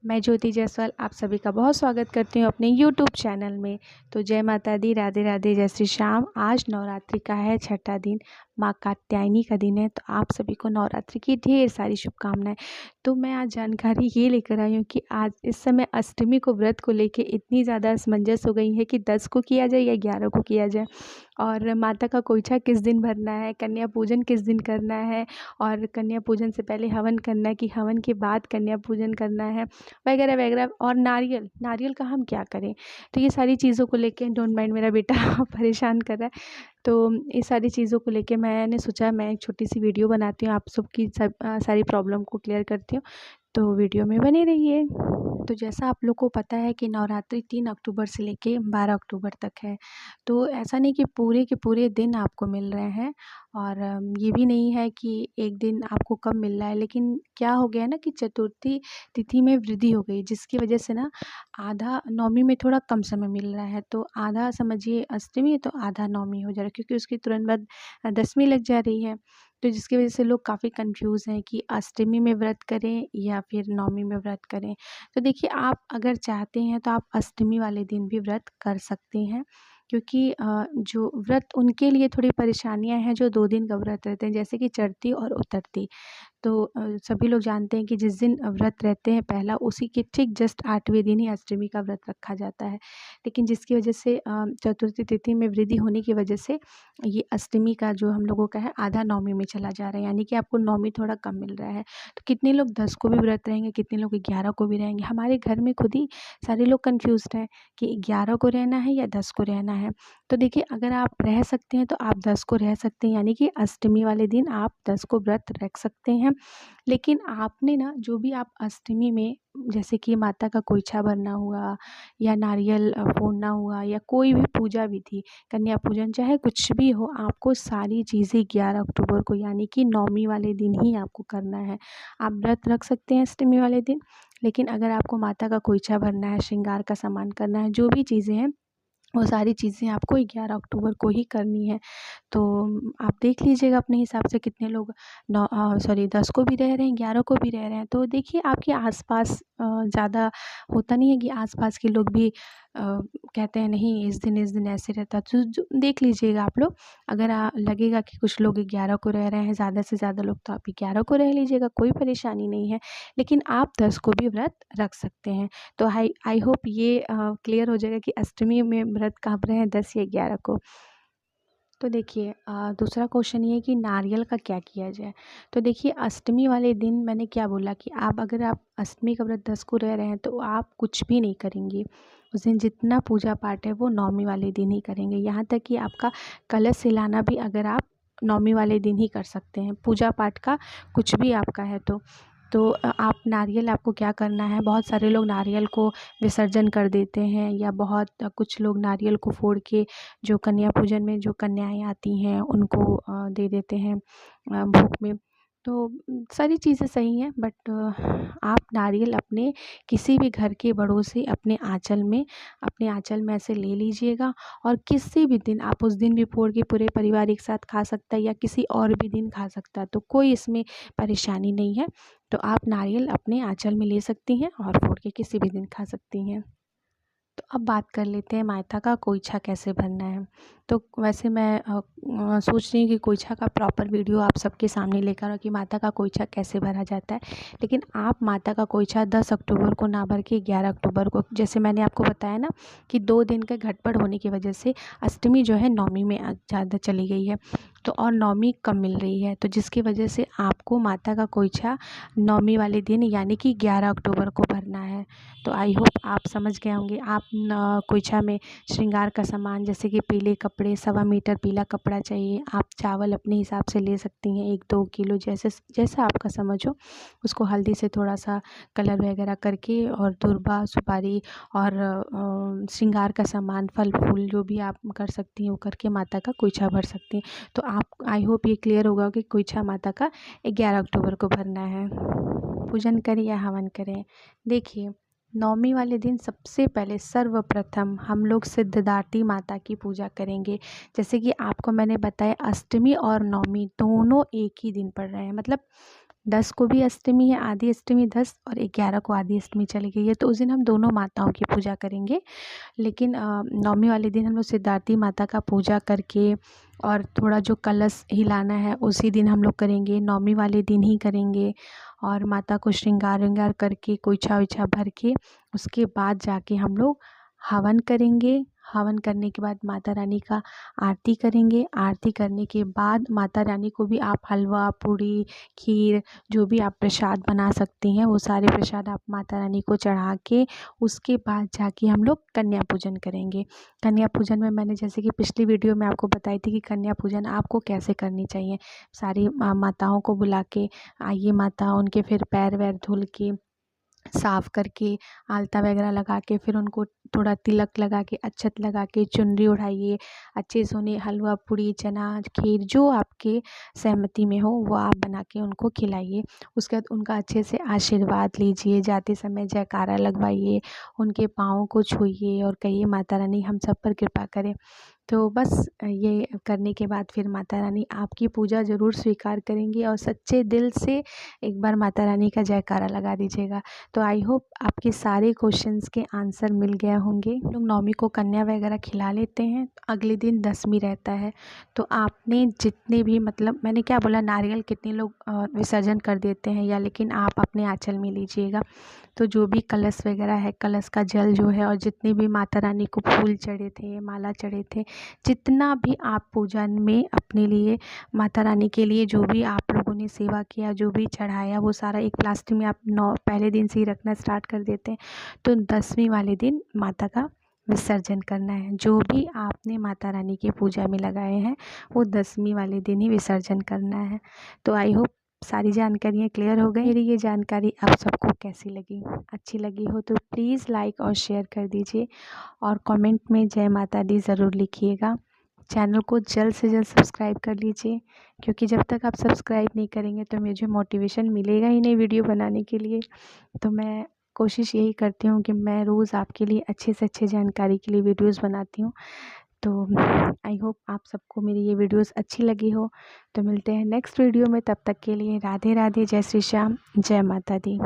मैं ज्योति जायसवाल आप सभी का बहुत स्वागत करती हूँ अपने यूट्यूब चैनल में। तो जय माता दी, राधे राधे, जय श्री श्याम। आज नवरात्रि का है छठा दिन, माँ कात्यायनी का दिन है। तो आप सभी को नवरात्रि की ढेर सारी शुभकामनाएं। तो मैं आज जानकारी ये लेकर आई हूँ कि आज इस समय अष्टमी को व्रत को लेके इतनी ज़्यादा असमंजस हो गई है कि 10 को किया जाए या 11 को किया जाए, और माता का कोइछा किस दिन भरना है, कन्या पूजन किस दिन करना है, और कन्या पूजन से पहले हवन करना है कि हवन के बाद कन्या पूजन करना है, वगैरह वगैरह। और नारियल नारियल का हम क्या करें। तो ये सारी चीज़ों को लेके, डोंट माइंड मेरा बेटा परेशान कर रहा है। तो ये सारी चीज़ों को लेके मैंने सोचा मैं एक छोटी सी वीडियो बनाती हूँ, आप सबकी सारी प्रॉब्लम को क्लियर करती हूँ। तो वीडियो में बने रहिए। तो जैसा आप लोग को पता है कि नवरात्रि 3 अक्टूबर से लेके 12 अक्टूबर तक है। तो ऐसा नहीं कि पूरे के पूरे दिन आपको मिल रहे हैं, और ये भी नहीं है कि एक दिन आपको कम मिल रहा है। लेकिन क्या हो गया ना कि चतुर्थी तिथि में वृद्धि हो गई, जिसकी वजह से ना आधा नवमी में थोड़ा कम समय मिल रहा है। तो आधा समझिए अष्टमी है तो आधा नवमी हो जा रहा है, क्योंकि उसके तुरंत बाद दशमी लग जा रही है। तो जिसकी वजह से लोग काफ़ी कंफ्यूज हैं कि अष्टमी में व्रत करें या फिर नवमी में व्रत करें। तो देखिए, आप अगर चाहते हैं तो आप अष्टमी वाले दिन भी व्रत कर सकते हैं, क्योंकि जो व्रत उनके लिए थोड़ी परेशानियां हैं जो 2 दिन का व्रत रहते हैं, जैसे कि चढ़ती और उतरती। तो सभी लोग जानते हैं कि जिस दिन व्रत रहते हैं पहला, उसी के ठीक जस्ट 8वें दिन ही अष्टमी का व्रत रखा जाता है। लेकिन जिसकी वजह से चतुर्थी तिथि में वृद्धि होने की वजह से ये अष्टमी का जो हम लोगों का है आधा नवमी में चला जा रहा है, यानी कि आपको नवमी थोड़ा कम मिल रहा है। तो कितने लोग 10 को भी व्रत रहेंगे, कितने लोग 11 को भी रहेंगे। हमारे घर में खुद ही सारे लोग कन्फ्यूज़्ड हैं कि 11 को रहना है या 10 को रहना है। तो देखिए, अगर आप रह सकते हैं तो आप 10 को रह सकते हैं, यानी कि अष्टमी वाले दिन आप 10 को व्रत रख सकते हैं। लेकिन आपने ना जो भी आप अष्टमी में, जैसे कि माता का कोइछा भरना हुआ या नारियल फोड़ना हुआ या कोई भी पूजा विधि, कन्या पूजन, चाहे कुछ भी हो, आपको सारी चीज़ें 11 अक्टूबर को यानी कि नवमी वाले दिन ही आपको करना है। आप व्रत रख सकते हैं अष्टमी वाले दिन, लेकिन अगर आपको माता का कोइछा भरना है, श्रृंगार का सामान करना है, जो भी चीज़ें हैं वो सारी चीज़ें आपको 11 अक्टूबर को ही करनी है। तो आप देख लीजिएगा अपने हिसाब से कितने लोग 10 को भी रह रहे हैं, 11 को भी रह रहे हैं। तो देखिए, आपके आसपास ज़्यादा होता नहीं है कि आसपास के लोग भी कहते हैं नहीं इस दिन ऐसे रहता है। तो जो देख लीजिएगा आप लोग, अगर लगेगा कि कुछ लोग 11 को रह रहे हैं, ज़्यादा से ज़्यादा लोग, तो आप 11 को रह लीजिएगा, कोई परेशानी नहीं है। लेकिन आप 10 को भी व्रत रख सकते हैं। तो आई आई होप ये क्लियर हो जाएगा कि अष्टमी में व्रत कब रहे हैं, 10 या 11 को। तो देखिए, दूसरा क्वेश्चन ये है कि नारियल का क्या किया जाए। तो देखिए, अष्टमी वाले दिन मैंने क्या बोला कि अगर आप अष्टमी का व्रत 10 को रह रहे हैं तो आप कुछ भी नहीं करेंगे। उस दिन जितना पूजा पाठ है वो नवमी वाले दिन ही करेंगे। यहाँ तक कि आपका कलश हिलाना भी अगर आप नवमी वाले दिन ही कर सकते हैं, पूजा पाठ का कुछ भी आपका है तो आप नारियल, आपको क्या करना है, बहुत सारे लोग नारियल को विसर्जन कर देते हैं, या बहुत कुछ लोग नारियल को फोड़ के जो कन्या पूजन में जो कन्याएं आती हैं उनको दे देते हैं भोग में। तो सारी चीज़ें सही हैं, बट आप नारियल अपने किसी भी घर के बड़ों से अपने आंचल में ऐसे ले लीजिएगा, और किसी भी दिन आप उस दिन भी फोड़ के पूरे परिवार एक साथ खा सकता है, या किसी और भी दिन खा सकता है, तो कोई इसमें परेशानी नहीं है। तो आप नारियल अपने आंचल में ले सकती हैं और फोड़ के किसी भी दिन खा सकती हैं। तो अब बात कर लेते हैं माता का कोइछा कैसे भरना है। तो वैसे मैं सोच रही हूँ कि कोइछा का प्रॉपर वीडियो आप सबके सामने लेकर आऊँ कि माता का कोइछा कैसे भरा जाता है। लेकिन आप माता का कोइछा 10 अक्टूबर को ना भर के 11 अक्टूबर को, जैसे मैंने आपको बताया ना कि 2 दिन का गड़बड़ होने की वजह से अष्टमी जो है नवमी में ज़्यादा चली गई है, तो और नवमी कम मिल रही है। तो जिसकी वजह से आपको माता का कोइछा नवमी वाले दिन यानी कि 11 अक्टूबर को भरना है। तो आई होप आप समझ गए होंगे। आप कोइछा में श्रृंगार का सामान, जैसे कि पीले कपड़े, 1.25 मीटर पीला कपड़ा चाहिए। आप चावल अपने हिसाब से ले सकती हैं, 1-2 किलो, जैसा आपका समझ हो। उसको हल्दी से थोड़ा सा कलर वगैरह करके, और दूर्बा, सुपारी और श्रृंगार का सामान, फल फूल जो भी आप कर सकती हैं वो करके माता का कोइछा भर सकती हैं। तो आप, आई होप ये क्लियर होगा कि कोइछा माता का 11 अक्टूबर को भरना है। पूजन करें या हवन करें, देखिए, नवमी वाले दिन सबसे पहले सर्वप्रथम हम लोग सिद्धिदात्री माता की पूजा करेंगे। जैसे कि आपको मैंने बताया, अष्टमी और नवमी दोनों एक ही दिन पड़ रहे हैं, मतलब 10 को भी अष्टमी है, आदि अष्टमी 10 और 11 को आदि अष्टमी चली गई है, तो उस दिन हम दोनों माताओं की पूजा करेंगे। लेकिन नवमी वाले दिन हम लोग सिद्धार्थी माता का पूजा करके और थोड़ा जो कलश हिलाना है उसी दिन हम लोग करेंगे, नवमी वाले दिन ही करेंगे। और माता को श्रृंगार विंगार करके कोइछा वोइछा भर के उसके बाद जाके हम लोग हवन करेंगे। हवन करने के बाद माता रानी का आरती करेंगे। आरती करने के बाद माता रानी को भी आप हलवा पूड़ी खीर जो भी आप प्रसाद बना सकती हैं वो सारे प्रसाद आप माता रानी को चढ़ा के उसके बाद जाके हम लोग कन्या पूजन करेंगे। कन्या पूजन में मैंने जैसे कि पिछली वीडियो में आपको बताई थी कि कन्या पूजन आपको कैसे करनी चाहिए। सारी माताओं को बुला के आइए माता, उनके फिर पैर वैर धुल के साफ़ करके आलता वगैरह लगा के फिर उनको थोड़ा तिलक लगा के अक्षत लगा के चुनरी ओढ़ाइए। अच्छे से उन्हें हलवा पूड़ी चना खीर जो आपके सहमति में हो वो आप बना के उनको खिलाइए। उसके बाद उनका अच्छे से आशीर्वाद लीजिए, जाते समय जयकारा लगवाइए, उनके पाँव को छूइए और कहिए माता रानी हम सब पर कृपा करें। तो बस ये करने के बाद फिर माता रानी आपकी पूजा ज़रूर स्वीकार करेंगी और सच्चे दिल से एक बार माता रानी का जयकारा लगा दीजिएगा। तो आई होप आपके सारे क्वेश्चंस के आंसर मिल गया होंगे। लोग नवमी को कन्या वगैरह खिला लेते हैं, अगले दिन दशमी रहता है, तो आपने जितने भी मतलब मैंने क्या बोला नारियल कितने लोग विसर्जन कर देते हैं या, लेकिन आप अपने आंचल में लीजिएगा। तो जो भी कलश वगैरह है, कलश का जल जो है और जितने भी माता रानी को फूल चढ़े थे, माला चढ़े थे, जितना भी आप पूजन में अपने लिए माता रानी के लिए जो भी आप लोगों ने सेवा किया, जो भी चढ़ाया, वो सारा एक प्लास्टिक में आप पहले दिन से ही रखना स्टार्ट कर देते हैं। तो दशमी वाले दिन माता का विसर्जन करना है। जो भी आपने माता रानी की पूजा में लगाए हैं वो दशमी वाले दिन ही विसर्जन करना है। तो आई होप सारी जानकारियाँ क्लियर हो गई। मेरी ये जानकारी आप सबको कैसी लगी? अच्छी लगी हो तो प्लीज़ लाइक और शेयर कर दीजिए और कमेंट में जय माता दी ज़रूर लिखिएगा। चैनल को जल्द से जल्द सब्सक्राइब कर लीजिए, क्योंकि जब तक आप सब्सक्राइब नहीं करेंगे तो मुझे मोटिवेशन मिलेगा ही नहीं वीडियो बनाने के लिए। तो मैं कोशिश यही करती हूँ कि मैं रोज़ आपके लिए अच्छे से अच्छे जानकारी के लिए वीडियोस बनाती हूँ। तो आई होप आप सबको मेरी ये वीडियोस अच्छी लगी हो। तो मिलते हैं नेक्स्ट वीडियो में, तब तक के लिए राधे राधे, जय श्री श्याम, जय माता दी।